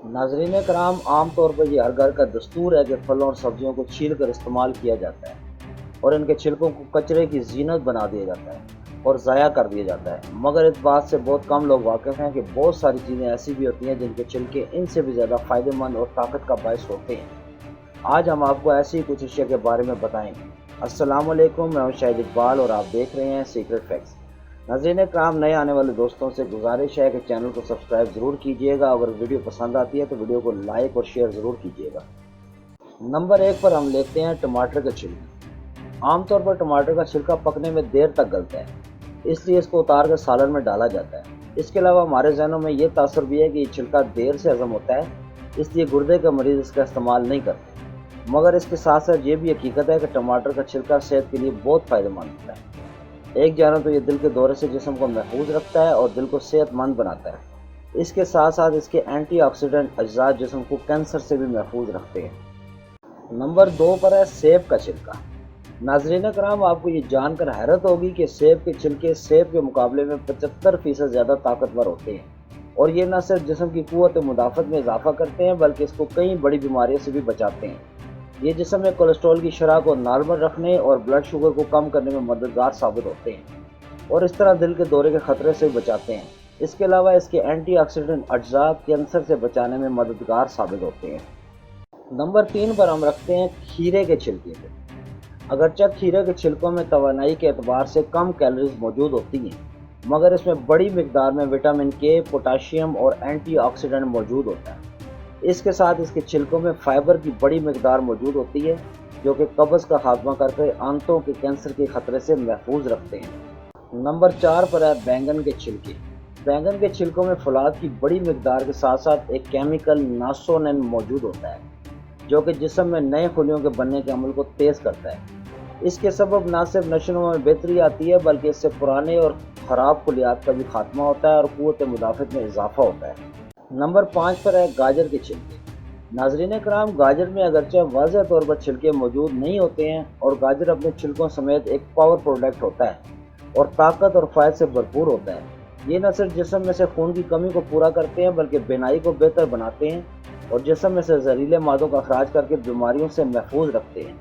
नाजरीन कराम, आम तौर पर ये हर घर का दस्तूर है कि फलों और सब्जियों को छील कर इस्तेमाल किया जाता है और इनके छिलकों को कचरे की जीनत बना दिया जाता है और ज़ाया कर दिया जाता है। मगर इस बात से बहुत कम लोग वाकिफ़ हैं कि बहुत सारी चीज़ें ऐसी भी होती हैं जिनके छिलके इनसे भी ज़्यादा फ़ायदेमंद और ताकत का बायस होते हैं। आज हम आपको ऐसी ही कुछ अशिया के बारे में बताएंगे। अस्सलाम वालेकुम, मैं हूं शाहिद इकबाल और आप देख रहे हैं सीक्रेट फैक्ट्स। नाज़रीन कराम, नए आने वाले दोस्तों से गुजारिश है कि चैनल को सब्सक्राइब ज़रूर कीजिएगा। अगर वीडियो पसंद आती है तो वीडियो को लाइक और शेयर ज़रूर कीजिएगा। नंबर 1 पर हम लेते हैं टमाटर के छिलके। आमतौर पर टमाटर का छिलका पकने में देर तक गलता है, इसलिए इसको उतार कर सालन में डाला जाता है। इसके अलावा हमारे जहनों में ये तासर भी है कि ये छिलका देर से हजम होता है, इसलिए गुर्दे के मरीज़ इसका इस्तेमाल नहीं करते। मगर इसके साथ साथ ये भी हकीकत है कि टमाटर का छिलका सेहत के लिए बहुत फ़ायदेमंद होता है। एक जानब तो ये दिल के दौरे से जिस्म को महफूज रखता है और दिल को सेहतमंद बनाता है। इसके साथ साथ इसके एंटीऑक्सीडेंट अज्जा जिस्म को कैंसर से भी महफूज रखते हैं। नंबर 2 पर है सेब का छिलका। नाज़रीन कराम, आपको ये जानकर हैरत होगी कि सेब के छिलके सेब के मुकाबले में 75% ज़्यादा ताकतवर होते हैं और ये न सिर्फ जिस्म की क़ुव्वत मुदाफ़त में इजाफ़ा करते हैं बल्कि इसको कई बड़ी बीमारियों से भी बचाते हैं। ये जिस्म में कोलेस्ट्रॉल की शरह को नॉर्मल रखने और ब्लड शुगर को कम करने में मददगार साबित होते हैं और इस तरह दिल के दौरे के ख़तरे से बचाते हैं। इसके अलावा इसके एंटीऑक्सीडेंट अज्जा कैंसर से बचाने में मददगार साबित होते हैं। नंबर 3 पर हम रखते हैं खीरे के छिलके को। अगरचे खीरे के छिलकों में तवानाई के एतबार से कम कैलोरीज मौजूद होती हैं, मगर इसमें बड़ी मिकदार में विटामिन के, पोटाशियम और एंटीऑक्सीडेंट मौजूद होता है। इसके साथ इसके छिलकों में फाइबर की बड़ी मिकदार मौजूद होती है जो कि कब्ज़ का खात्मा करके आंतों के कैंसर के ख़तरे से महफूज रखते हैं। नंबर 4 पर है बैंगन के छिलके। बैंगन के छिलकों में फौलाद की बड़ी मिकदार के साथ साथ एक केमिकल नासोनिन मौजूद होता है जो कि जिस्म में नए खुलियों के बनने के अमल को तेज़ करता है। इसके सबब न सिर्फ नशोनुमा में बेहतरी आती है बल्कि इससे पुराने और ख़राब खुलियात का भी खात्मा होता है और क़ुव्वत मुदाफ़त में इजाफ़ा होता है। नंबर 5 पर है गाजर के छिलके। नाज़रीन कराम, गाजर में अगरचे वाज़ेह तौर पर छिलके मौजूद नहीं होते हैं और गाजर अपने छिलकों समेत एक पावर प्रोडक्ट होता है और ताकत और फ़ायदे से भरपूर होता है। ये न सिर्फ जिस्म में से खून की कमी को पूरा करते हैं बल्कि बीनाई को बेहतर बनाते हैं और जिस्म में से जहरीले मादों का अखराज करके बीमारियों से महफूज रखते हैं।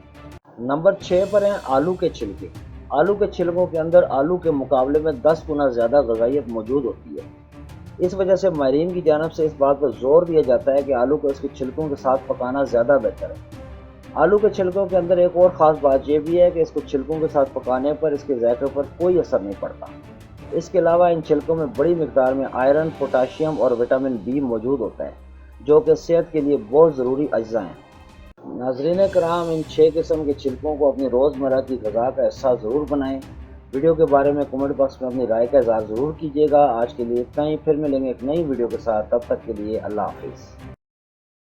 नंबर 6 पर हैं आलू के छिलके। आलू के छिलकों के अंदर आलू के मुकाबले में 10 गुना ज़्यादा ग़िज़ाइयत मौजूद होती है। इस वजह से माहिरीन की जानिब से इस बात पर जोर दिया जाता है कि आलू को इसके छिलकों के साथ पकाना ज़्यादा बेहतर है। आलू के छिलकों के अंदर एक और ख़ास बात यह भी है कि इसको छिलकों के साथ पकाने पर इसके जायके पर कोई असर नहीं पड़ता। इसके अलावा इन छिलकों में बड़ी मिकदार में आयरन, पोटाशियम और विटामिन बी मौजूद होता है जो कि सेहत के लिए बहुत ज़रूरी अज्जा हैं। नाज़रीन कराम, इन 6 किस्म के छिलकों को अपनी रोज़मर्रा की ग़िज़ा का हिस्सा ज़रूर बनाएं। वीडियो के बारे में कमेंट बॉक्स में अपनी राय का इज़हार ज़रूर कीजिएगा। आज के लिए इतना ही, फिर मिलेंगे एक नई वीडियो के साथ। तब तक के लिए अल्लाह हाफ़िज़।